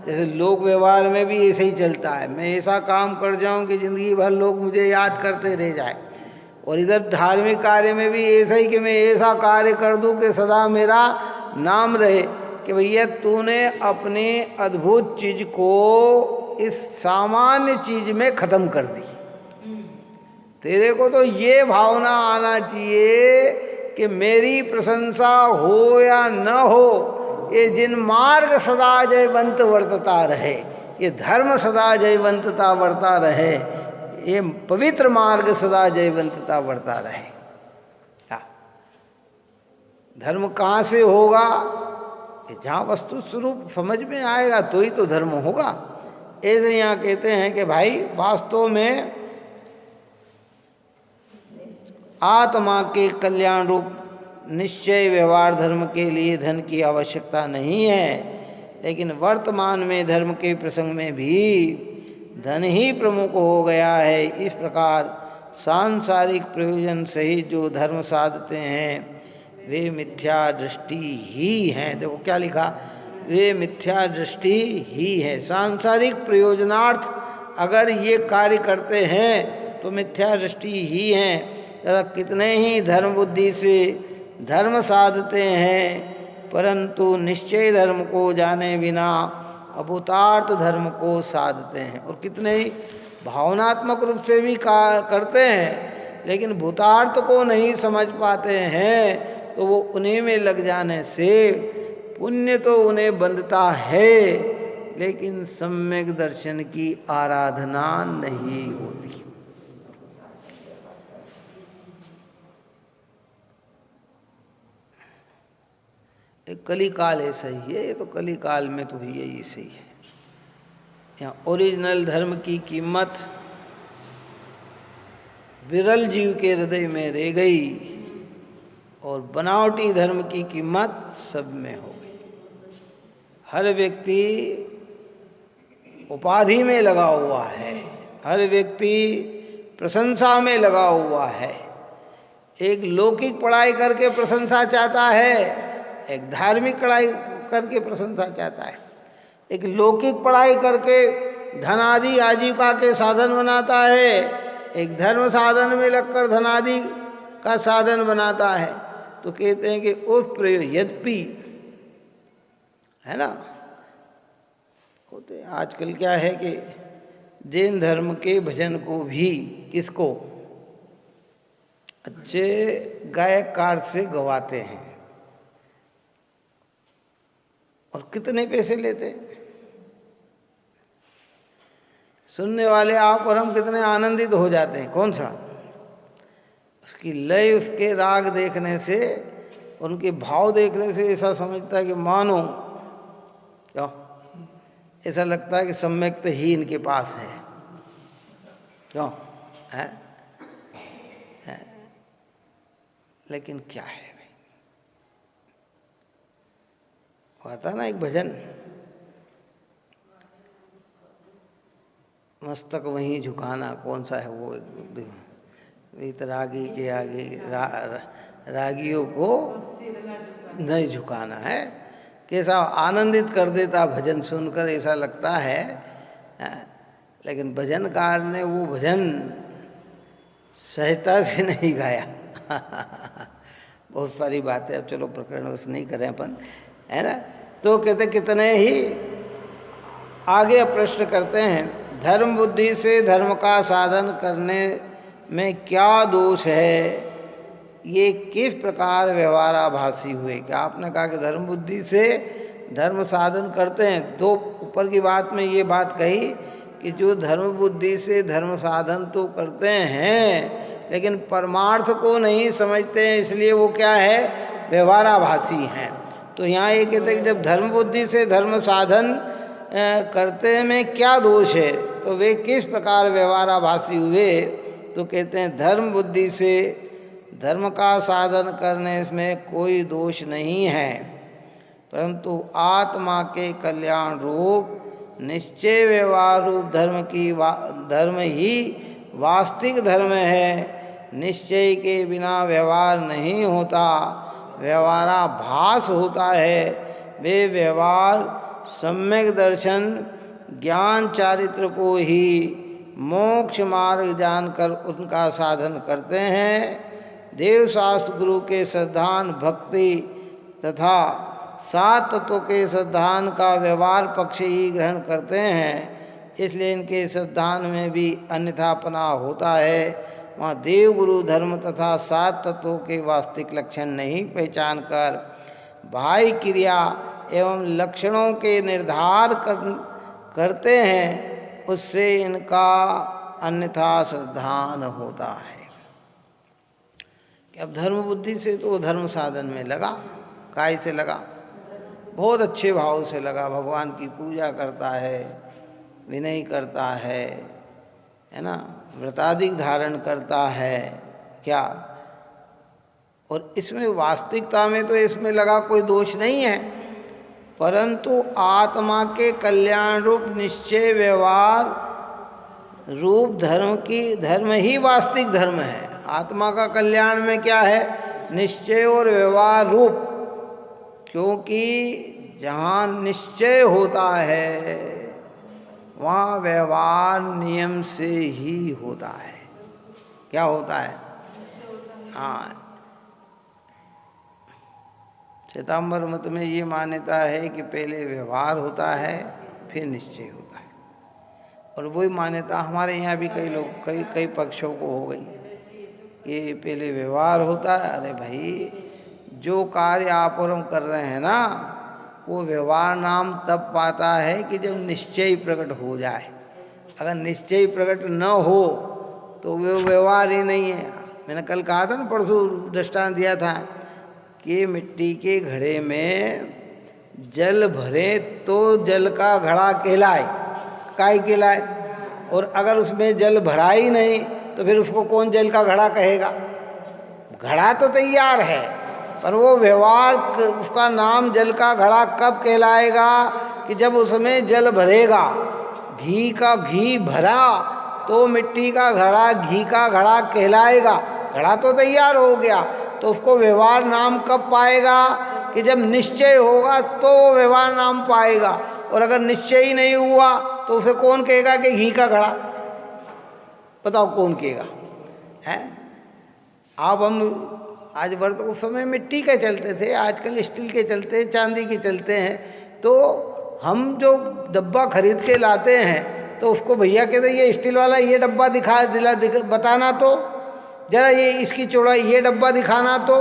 जैसे लोक व्यवहार में भी ऐसे ही चलता है, मैं ऐसा काम कर जाऊं कि जिंदगी भर लोग मुझे याद करते रह जाए, और इधर धार्मिक कार्य में भी ऐसा ही कि मैं ऐसा कार्य कर दूं कि सदा मेरा नाम रहे कि भैया तूने अपने अद्भुत चीज को इस सामान्य चीज में खत्म कर दी। तेरे को तो ये भावना आना चाहिए कि मेरी प्रशंसा हो या न हो, ये जिन मार्ग सदा जयवंत वर्तता रहे, ये धर्म सदा जयवंतता वर्ता रहे, ये पवित्र मार्ग सदा जयवंतता वर्ता रहे। धर्म कहाँ से होगा? जहाँ वस्तु स्वरूप समझ में आएगा तो ही तो धर्म होगा। ऐसे यहाँ कहते हैं कि भाई वास्तव में आत्मा के कल्याण रूप निश्चय व्यवहार धर्म के लिए धन की आवश्यकता नहीं है, लेकिन वर्तमान में धर्म के प्रसंग में भी धन ही प्रमुख हो गया है। इस प्रकार सांसारिक प्रयोजन सहित जो धर्म साधते हैं वे मिथ्या दृष्टि ही हैं। देखो क्या लिखा, वे मिथ्या दृष्टि ही है। सांसारिक प्रयोजनार्थ अगर ये कार्य करते हैं तो मिथ्या दृष्टि ही हैं। तथा कितने ही धर्म बुद्धि से धर्म साधते हैं, परंतु निश्चय धर्म को जाने बिना अभूतार्थ धर्म को साधते हैं। और कितने ही भावनात्मक रूप से भी करते हैं, लेकिन भूतार्थ को नहीं समझ पाते हैं, तो वो उन्हीं में लग जाने से पुण्य तो उन्हें बंधता है, लेकिन सम्यक दर्शन की आराधना नहीं होती। एक कली काल ऐसा ही है, ये तो कली काल में तो यही सही है। यहाँ ओरिजिनल धर्म की कीमत विरल जीव के हृदय में रह गई और बनावटी धर्म की कीमत सब में हो गई। हर व्यक्ति उपाधि में लगा हुआ है, हर व्यक्ति प्रशंसा में लगा हुआ है। एक लौकिक पढ़ाई करके प्रशंसा चाहता है, एक धार्मिक पढ़ाई करके प्रशंसा चाहता है। एक लौकिक पढ़ाई करके धनादि आजीविका के साधन बनाता है, एक धर्म साधन में लगकर धनादि का साधन बनाता है। तो कहते हैं कि उस प्रयोग यद्यपि है ना, होते आजकल क्या है कि जैन धर्म के भजन को भी किसको अच्छे गायककार से गवाते हैं, और कितने पैसे लेते हैं। सुनने वाले आप और हम कितने आनंदित हो जाते हैं। कौन सा? उसकी लय, उसके राग देखने से, उनके भाव देखने से ऐसा समझता है कि मानो क्या, ऐसा लगता है कि सम्यक ही इनके पास है। क्यों है? लेकिन क्या है भाई, आता ना एक भजन, मस्तक वहीं झुकाना, कौन सा है वो? रागी के आगे रागियों को नहीं झुकाना है। कैसा आनंदित कर देता भजन सुनकर, ऐसा लगता है। लेकिन भजनकार ने वो भजन सहजता से नहीं गाया। बहुत सारी बातें, अब चलो प्रकरण उस नहीं करें अपन, है ना। तो कहते कितने ही आगे प्रश्न करते हैं, धर्म बुद्धि से धर्म का साधन करने में क्या दोष है? ये किस प्रकार व्यवहाराभासी हुए? क्या आपने कहा कि धर्म बुद्धि से धर्म साधन करते हैं, दो ऊपर की बात में ये बात कही कि जो धर्म बुद्धि से धर्म साधन तो करते हैं लेकिन परमार्थ को नहीं समझते हैं, इसलिए वो क्या है? व्यवहाराभासी हैं। तो यहाँ ये कहते हैं कि जब धर्म बुद्धि से धर्म साधन करते में क्या दोष है, तो वे किस प्रकार व्यवहाराभासी हुए? तो कहते हैं धर्म बुद्धि से धर्म का साधन करने में कोई दोष नहीं है, परंतु आत्मा के कल्याण रूप निश्चय व्यवहार रूप धर्म ही वास्तविक धर्म है। निश्चय के बिना व्यवहार नहीं होता, व्यवहाराभास होता है। वे व्यवहार सम्यक दर्शन ज्ञान चारित्र को ही मोक्ष मार्ग जानकर उनका साधन करते हैं। देव शास्त्र गुरु के सिद्धांत भक्ति तथा सात तत्वों के सिद्धांत का व्यवहार पक्ष ही ग्रहण करते हैं, इसलिए इनके सिद्धांत में भी अन्यथापना होता है। वहाँ देव गुरु धर्म तथा सात तत्वों के वास्तविक लक्षण नहीं पहचान कर बाह्य क्रिया एवं लक्षणों के निर्धार करते हैं, उससे इनका अन्यथा श्रद्धान होता है। अब धर्म बुद्धि से तो धर्म साधन में लगा, काय से लगा? बहुत अच्छे भाव से लगा, भगवान की पूजा करता है, विनय करता है ना, व्रतादिक धारण करता है क्या, और इसमें वास्तविकता में तो इसमें लगा कोई दोष नहीं है, परंतु आत्मा के कल्याण रूप निश्चय व्यवहार रूप धर्म ही वास्तविक धर्म है। आत्मा का कल्याण में क्या है? निश्चय और व्यवहार रूप, क्योंकि जहाँ निश्चय होता है वहाँ व्यवहार नियम से ही होता है। क्या होता है? हाँ, श्वेतांबर मत में ये मान्यता है कि पहले व्यवहार होता है फिर निश्चय होता है, और वही मान्यता हमारे यहाँ भी कई पक्षों को हो गई। ये पहले व्यवहार होता है। अरे भाई, जो कार्य आप और हम कर रहे हैं ना, वो व्यवहार नाम तब पाता है कि जब निश्चय प्रकट हो जाए। अगर निश्चय प्रकट न हो तो वो व्यवहार ही नहीं है। मैंने कल कहा था ना, परसों दृष्टांत दिया था कि मिट्टी के घड़े में जल भरे तो जल का घड़ा कहलाए, काय कहलाए, और अगर उसमें जल भरा ही नहीं तो फिर उसको कौन जल का घड़ा कहेगा? घड़ा तो तैयार है, पर वो व्यवहार उसका नाम जल का घड़ा कब कहलाएगा? कि जब उसमें जल भरेगा। घी का घी भरा तो मिट्टी का घड़ा घी का घड़ा कहलाएगा। घड़ा तो तैयार हो गया, तो उसको व्यवहार नाम कब पाएगा? कि जब निश्चय होगा तो व्यवहार नाम पाएगा। और अगर निश्चय ही नहीं हुआ तो उसे कौन कहेगा कि घी का घड़ा? बताओ कौन कहेगा? है? अब हम आज वर्त उस समय मिट्टी के चलते थे, आजकल स्टील के चलते हैं, चांदी के चलते हैं। तो हम जो डब्बा खरीद के लाते हैं तो उसको भैया कहते ये स्टील वाला ये डब्बा बताना, तो जरा ये इसकी चौड़ाई ये डब्बा दिखाना। तो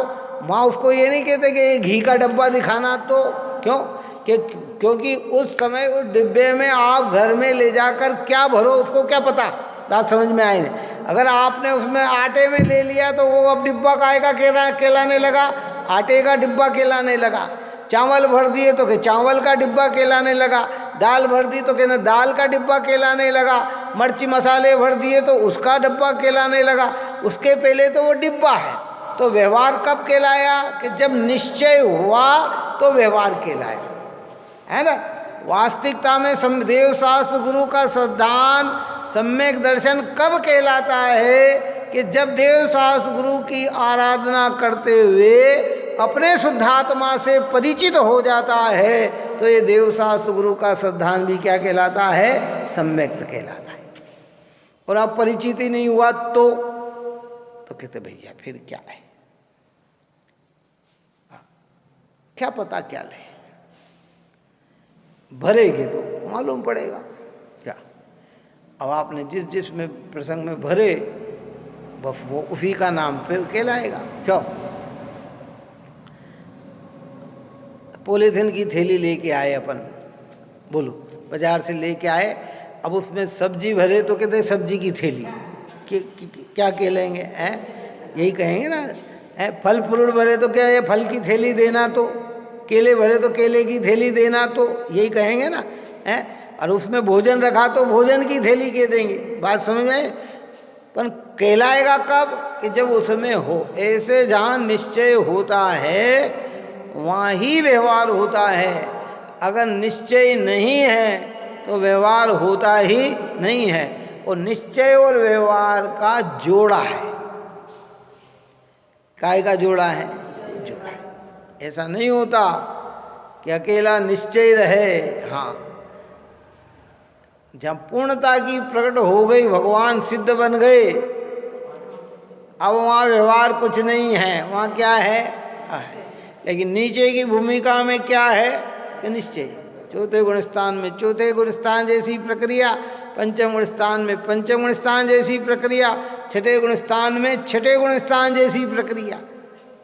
माँ उसको ये नहीं कहते कि ये घी का डब्बा दिखाना। तो क्यों? क्योंकि उस समय उस डिब्बे में आप घर में ले जाकर क्या भरो उसको क्या पता? बात समझ में आई नहीं? अगर आपने उसमें आटे में ले लिया तो वो अब डिब्बा काहे का कहलाने लगा? आटे का डिब्बा कहलाने लगा। चावल भर दिए तो चावल का डिब्बा कहलाने लगा। दाल भर दी तो कहना दाल का डिब्बा कहलाने लगा। मिर्ची मसाले भर दिए तो उसका डब्बा कहलाने लगा, उसके पहले तो वो डिब्बा है। तो व्यवहार कब कहलाया कि जब निश्चय हुआ तो व्यवहार कहलाया, है ना। वास्तविकता में देव शास्त्र गुरु का सिद्धांत सम्यक दर्शन कब कहलाता है कि जब देव शास्त्र गुरु की आराधना करते हुए अपने शुद्धात्मा से परिचित हो जाता है, तो ये देव शास्त्र गुरु का सिद्धांत भी क्या कहलाता है, सम्यक कहलाता है। और अब परिचित ही नहीं हुआ तो कहते भैया फिर क्या है, क्या पता क्या ले, भरेगे तो मालूम पड़ेगा क्या। अब आपने जिस जिस में प्रसंग में भरे वो उसी का नाम फिर कहलाएगा। क्यों, पॉलीथिन की थैली लेके आए अपन, बोलो बाजार से लेके आए, अब उसमें सब्जी भरे तो कहते सब्जी की थैली, क्या कहलेंगे, यही कहेंगे ना। फल फ्रूट भरे तो क्या ये फल की थैली देना, तो केले भरे तो केले की थैली देना, तो यही कहेंगे ना। और उसमें भोजन रखा तो भोजन की थैली कह देंगे। बात समझ में? पर कहलाएगा कब कि जब उसमें हो। ऐसे जहाँ निश्चय होता है वहाँ ही व्यवहार होता है। अगर निश्चय नहीं है तो व्यवहार होता ही नहीं है। और निश्चय और व्यवहार का जोड़ा है। काय का जोड़ा है? जोड़ा है। ऐसा नहीं होता कि अकेला निश्चय रहे। हाँ, जब पूर्णता की प्रकट हो गई, भगवान सिद्ध बन गए, अब वहाँ व्यवहार कुछ नहीं है, वहाँ क्या है? लेकिन नीचे की भूमिका में क्या है कि निश्चय। चौथे गुण स्थान में चौथे गुण स्थान जैसी प्रक्रिया, पंचम गुण स्थान में पंचम गुण स्थान जैसी प्रक्रिया, छठे गुण स्थान में छठे गुण स्थान जैसी प्रक्रिया।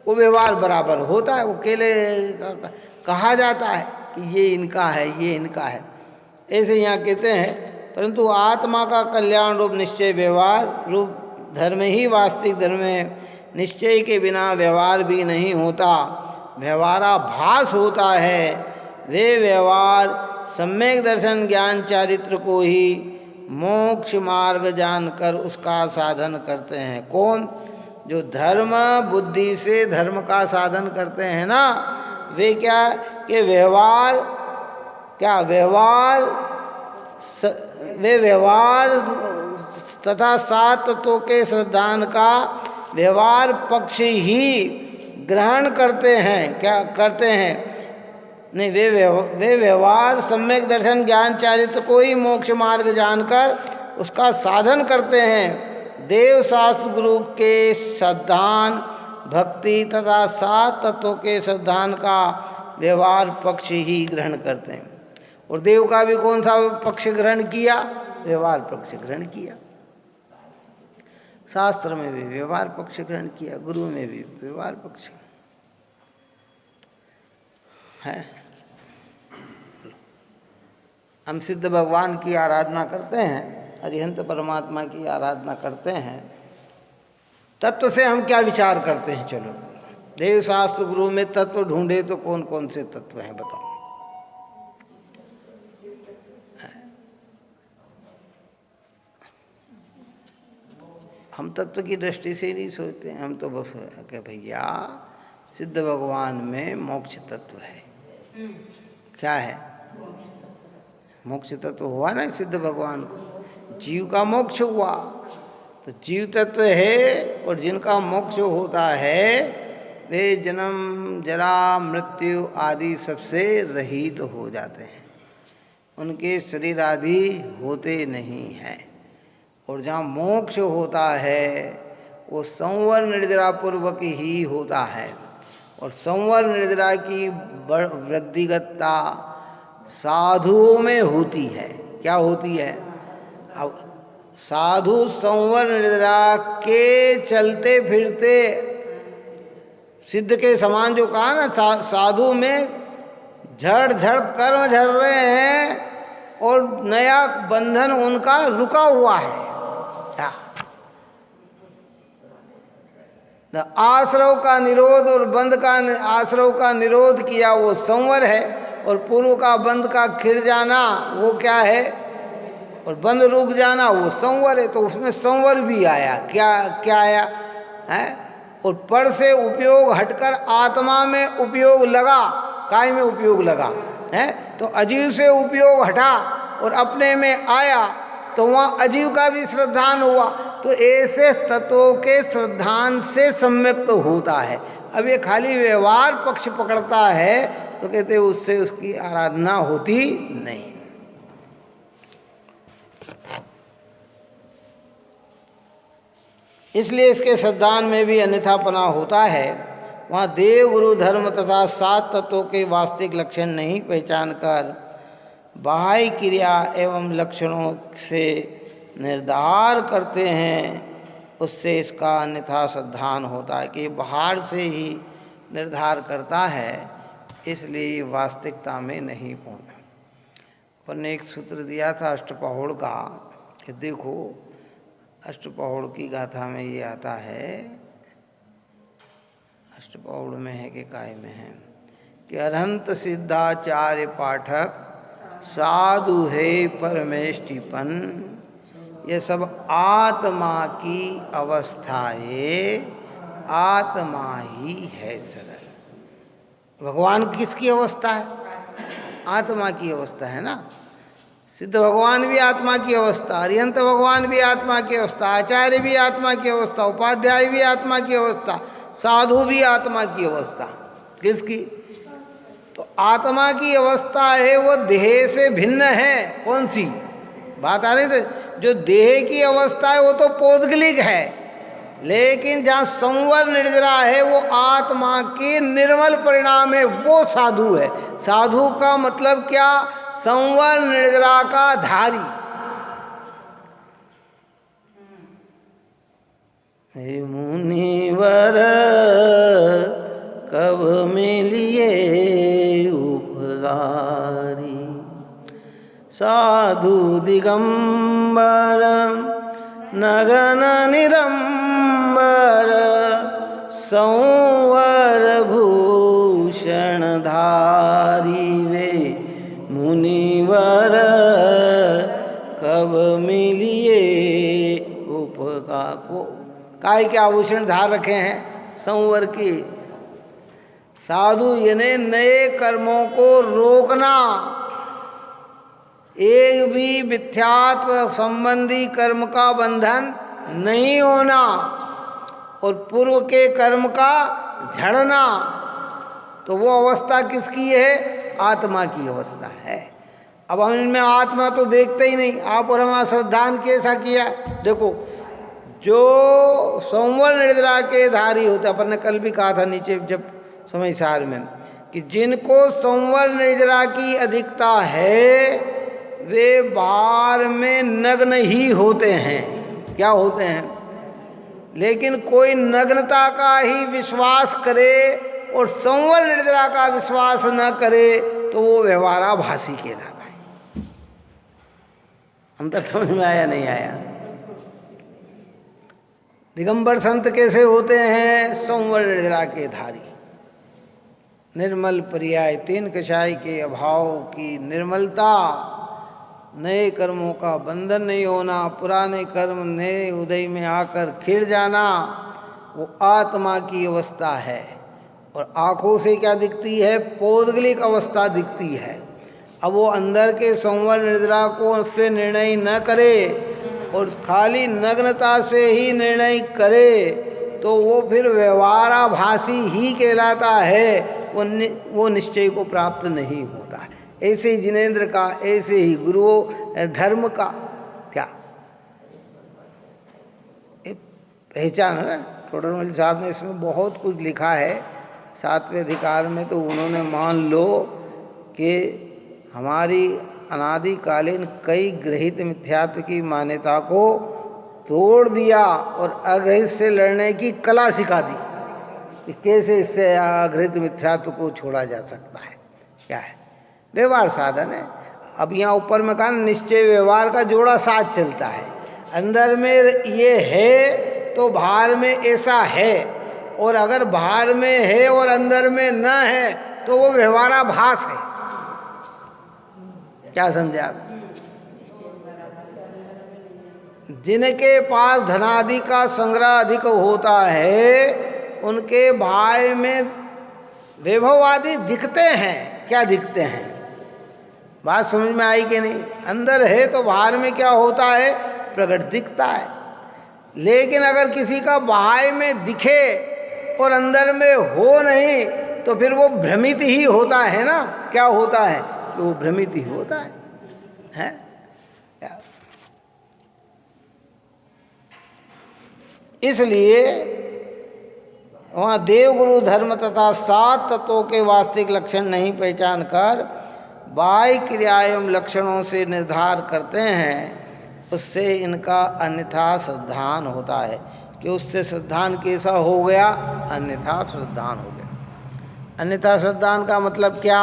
वो व्यवहार बराबर होता है। वो केले कहा जाता है कि ये इनका है, ये इनका है, ऐसे यहाँ कहते हैं। परंतु आत्मा का कल्याण रूप निश्चय व्यवहार रूप धर्म ही वास्तविक धर्म है। निश्चय के बिना व्यवहार भी नहीं होता, व्यवहाराभास होता है। वे व्यवहार सम्यक दर्शन ज्ञान चारित्र को ही मोक्ष मार्ग जानकर उसका साधन करते हैं। कौन? जो धर्म बुद्धि से धर्म का साधन करते हैं ना, वे क्या कि व्यवहार क्या व्यवहार वे व्यवहार तथा सात तत्वों के सिद्धांत का व्यवहार पक्ष ही ग्रहण करते हैं। क्या करते हैं? नहीं, वे व्यवहार सम्यक दर्शन ज्ञान चारित्र को ही मोक्ष मार्ग जानकर उसका साधन करते हैं। देव शास्त्र गुरु के सिद्धांत भक्ति तथा सात तत्वों के सिद्धांत का व्यवहार पक्ष ही ग्रहण करते हैं। और देव का भी कौन सा पक्ष ग्रहण किया? व्यवहार पक्ष ग्रहण किया। शास्त्र में भी व्यवहार पक्ष ग्रहण किया, गुरु में भी व्यवहार पक्ष है। हम सिद्ध भगवान की आराधना करते हैं, अरिहंत परमात्मा की आराधना करते हैं, तत्व से हम क्या विचार करते हैं? चलो, देव शास्त्र गुरु में तत्व ढूंढे तो कौन कौन से तत्व हैं बताओ। हम तत्व की दृष्टि से ही नहीं सोचते, हम तो बस कि भैया सिद्ध भगवान में मोक्ष तत्व है। क्या है? मोक्ष तत्व हुआ ना सिद्ध भगवान को, जीव का मोक्ष हुआ तो जीव तत्व है। और जिनका मोक्ष होता है वे जन्म जरा मृत्यु आदि सबसे रहित हो जाते हैं, उनके शरीर आदि होते नहीं हैं। और जहाँ मोक्ष होता है वो संवर निर्जरा पूर्वक ही होता है। और संवर निर्जरा की वृद्धिगतता साधुओं में होती है। क्या होती है? अब साधु संवर निर्जरा के चलते फिरते सिद्ध के समान जो कहा ना, साधु में झड़ झड़ कर्म झड़ रहे हैं और नया बंधन उनका रुका हुआ है। आश्रव का निरोध और बंध का आश्रव का निरोध किया वो संवर है, और पूर्व का बंध का खिर जाना वो क्या है? और बंद रुक जाना वो संवर है। तो उसमें संवर भी आया, क्या क्या आया है? और पर से उपयोग हटकर आत्मा में उपयोग लगा, काय में उपयोग लगा है। तो अजीव से उपयोग हटा और अपने में आया, तो वहाँ अजीव का भी श्रद्धान हुआ। तो ऐसे तत्वों के श्रद्धान से सम्यक तो होता है। अब ये खाली व्यवहार पक्ष पकड़ता है तो कहते उससे उसकी आराधना होती नहीं। इसलिए इसके श्रद्धान में भी अन्यथापना होता है। वहाँ देव गुरु धर्म तथा सात तत्वों के वास्तविक लक्षण नहीं पहचान कर बाह्य क्रिया एवं लक्षणों से निर्धार करते हैं, उससे इसका अन्यथा श्रद्धान होता है कि बाहर से ही निर्धार करता है, इसलिए वास्तविकता में नहीं पहुँचा। पर ने एक सूत्र दिया था अष्टपहौड़ का कि देखो अष्टपहौड़ की गाथा में ये आता है, अष्टपहौड़ में है कि काय में है कि अरहंत सिद्धाचार्य पाठक साधु है परमेष्टिपन, ये सब आत्मा की अवस्था है, आत्मा ही है सरल। भगवान किसकी अवस्था है? आत्मा की अवस्था है ना। सिद्ध भगवान भी आत्मा की अवस्था, अरिहंत भगवान भी आत्मा की अवस्था, आचार्य भी आत्मा की अवस्था, उपाध्याय भी आत्मा की अवस्था, साधु भी आत्मा की अवस्था। किसकी? तो आत्मा की अवस्था है वो देह से भिन्न है। कौन सी बात आ रही थी? जो देह की अवस्था है वो तो पौद्गलिक है, लेकिन जहाँ संवर निर्जरा है वो आत्मा के निर्मल परिणाम है, वो साधु है। साधु का मतलब क्या? संवर निर्जरा का धारी। हे मुनिवर कब मिलिए उपकारी, साधु दिगंबर नगन निरंबर, संवर भूषण धारी वे मुनिवर कब मिलिए उपकार को। काय के आभूषण धार रखे हैं? संवर की। साधु यानी नए कर्मों को रोकना, एक भी मिथ्यात्व संबंधी कर्म का बंधन नहीं होना और पूर्व के कर्म का झड़ना। तो वो अवस्था किसकी है? आत्मा की अवस्था है। अब हम इनमें आत्मा तो देखते ही नहीं। आप और हमारा श्रद्धान कैसा किया? देखो जो संवर निर्जरा के धारी होते, अपन ने कल भी कहा था नीचे जब समय सार में, कि जिनको संवर निर्जरा की अधिकता है वे बाहर में नग्न ही होते हैं। क्या होते हैं? लेकिन कोई नग्नता का ही विश्वास करे और संवर निर्जरा का विश्वास न करे तो वो व्यवहाराभासी कहलाता है। हम तक समझ में आया? नहीं आया? दिगंबर संत कैसे होते हैं? संवर निर्जरा के धारी, निर्मल पर्याय, तीन कषाय के अभाव की निर्मलता, नए कर्मों का बंधन नहीं होना, पुराने कर्म नए उदय में आकर खिड़ जाना, वो आत्मा की अवस्था है। और आँखों से क्या दिखती है? पौद्गलिक अवस्था दिखती है। अब वो अंदर के संवर निर्जरा को फिर निर्णय न करे और खाली नग्नता से ही निर्णय करे तो वो फिर व्यवहाराभासी ही कहलाता है, वो निश्चय को प्राप्त नहीं होता है। ऐसे ही जिनेंद्र का, ऐसे ही गुरुओं धर्म का क्या पहचान है। टोडरमल साहब ने इसमें बहुत कुछ लिखा है 7वें अधिकार में। तो उन्होंने मान लो कि हमारी अनादिकालीन कई ग्रहित मिथ्यात्व की मान्यता को तोड़ दिया और अग्रहित से लड़ने की कला सिखा दी कि कैसे इससे अग्रहित मिथ्यात्व को छोड़ा जा सकता है। क्या है? व्यवहार साधन है। अब यहाँ ऊपर में कहा निश्चय व्यवहार का जोड़ा साथ चलता है। अंदर में ये है तो बाहर में ऐसा है, और अगर बाहर में है और अंदर में न है तो वो व्यवहाराभास है। क्या समझे आप? जिनके पास धनादि का संग्रह अधिक होता है उनके भाई में वैभव आदि दिखते हैं। क्या दिखते हैं? बात समझ में आई कि नहीं? अंदर है तो बाहर में क्या होता है? प्रकट दिखता है। लेकिन अगर किसी का बाहर में दिखे और अंदर में हो नहीं तो फिर वो भ्रमित ही होता है ना। क्या होता है? कि वो भ्रमित ही होता है, हैं? इसलिए वहाँ देव गुरु धर्म तथा 7 तत्वों के वास्तविक लक्षण नहीं पहचान कर बाह्य क्रिया एवं लक्षणों से निर्धार करते हैं, उससे इनका अन्यथा श्रद्धान होता है। कि उससे श्रद्धान कैसा हो गया? अन्यथा श्रद्धान हो गया। अन्यथा श्रद्धान का मतलब क्या?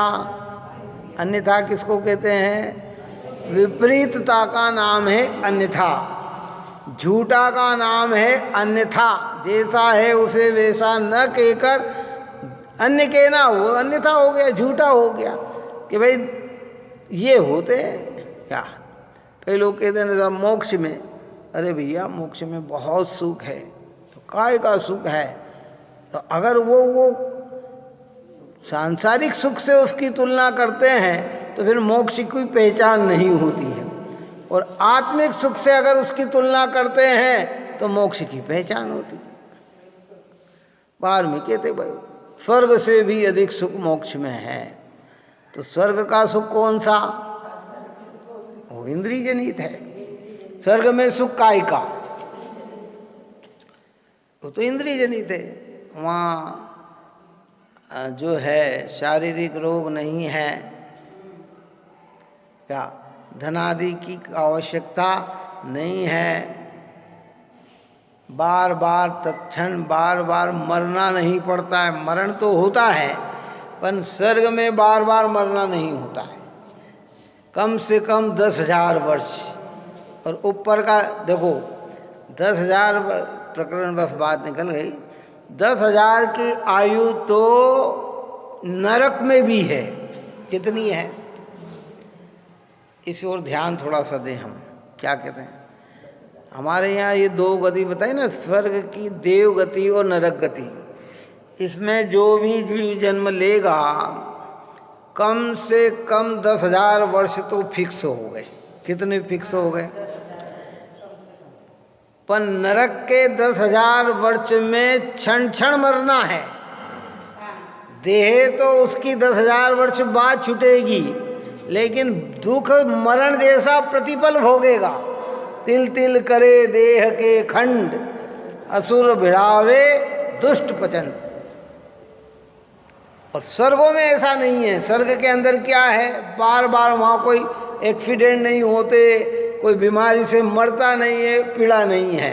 अन्यथा किसको कहते हैं? विपरीतता का नाम है अन्यथा। झूठा का नाम है अन्यथा। जैसा है उसे वैसा न कहकर अन्य कहना, वो अन्यथा हो गया, झूठा हो गया। कि भाई ये होते हैं क्या? कई लोग कहते हैं मोक्ष में, अरे भैया मोक्ष में बहुत सुख है। तो काय का सुख है? तो अगर वो सांसारिक सुख से उसकी तुलना करते हैं तो फिर मोक्ष की पहचान नहीं होती है। और आत्मिक सुख से अगर उसकी तुलना करते हैं तो मोक्ष की पहचान होती है। बाहर में कहते भाई स्वर्ग से भी अधिक सुख मोक्ष में है। तो स्वर्ग का सुख कौन सा? वो इंद्रिय जनित है। स्वर्ग में सुख काय का? वो तो इंद्रिय जनित है। वहाँ जो है शारीरिक रोग नहीं है, क्या धनादि की आवश्यकता नहीं है, बार बार तत्क्षण बार बार मरना नहीं पड़ता है। मरण तो होता है पर स्वर्ग में बार बार मरना नहीं होता है। कम से कम 10,000 वर्ष। और ऊपर का देखो 10,000 प्रकरण बस बात निकल गई। 10,000 की आयु तो नरक में भी है। कितनी है? इस ओर ध्यान थोड़ा सा दें हम। क्या कहते हैं हमारे यहाँ ये 2 गति बताई ना, स्वर्ग की देव गति और नरक गति। इसमें जो भी जीव जन्म लेगा कम से कम 10,000 वर्ष तो फिक्स हो गए। कितने फिक्स हो गए? पर नरक के 10,000 वर्ष में क्षण क्षण मरना है। देह तो उसकी 10,000 वर्ष बाद छूटेगी, लेकिन दुख मरण जैसा प्रतिपल भोगेगा। तिल तिल करे देह के खंड, असुर भिड़ावे दुष्ट पचन। और स्वर्गों में ऐसा नहीं है। स्वर्ग के अंदर क्या है? बार बार वहाँ कोई एक्सीडेंट नहीं होते, कोई बीमारी से मरता नहीं है, पीड़ा नहीं है।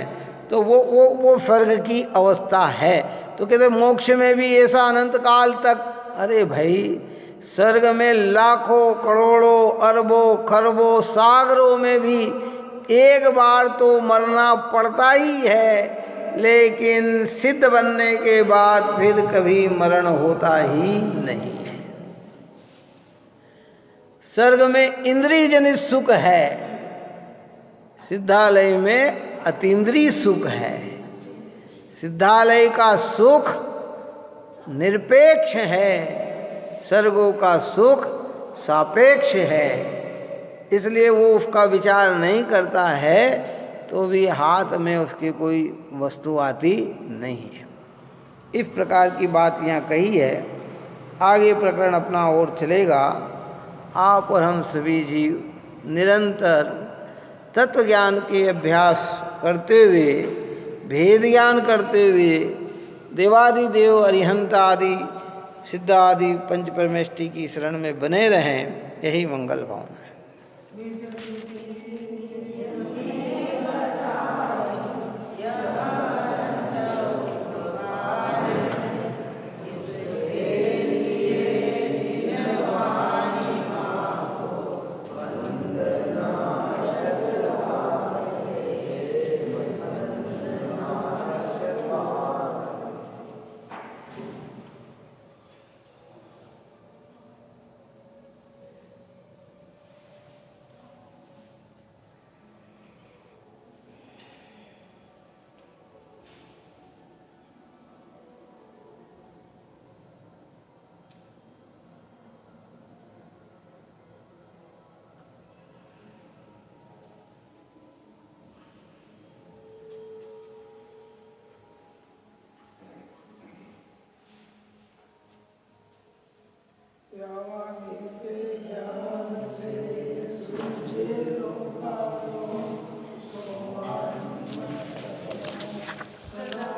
तो वो स्वर्ग की अवस्था है। तो कहते मोक्ष में भी ऐसा अनंत काल तक। अरे भाई स्वर्ग में लाखों करोड़ों अरबों खरबों सागरों में भी एक बार तो मरना पड़ता ही है, लेकिन सिद्ध बनने के बाद फिर कभी मरण होता ही नहीं है। स्वर्ग में इंद्रिय जनित सुख है, सिद्धालय में अतीन्द्रिय सुख है। सिद्धालय का सुख निरपेक्ष है, स्वर्गों का सुख सापेक्ष है। इसलिए वो उसका विचार नहीं करता है तो भी हाथ में उसकी कोई वस्तु आती नहीं है। इस प्रकार की बात यहाँ कही है। आगे प्रकरण अपना और चलेगा। आप और हम सभी जीव निरंतर तत्व ज्ञान के अभ्यास करते हुए, भेद ज्ञान करते हुए देवादिदेव अरिहंत आदि सिद्ध आदि पंच परमेष्टि की शरण में बने रहें, यही मंगल भावना है। सदा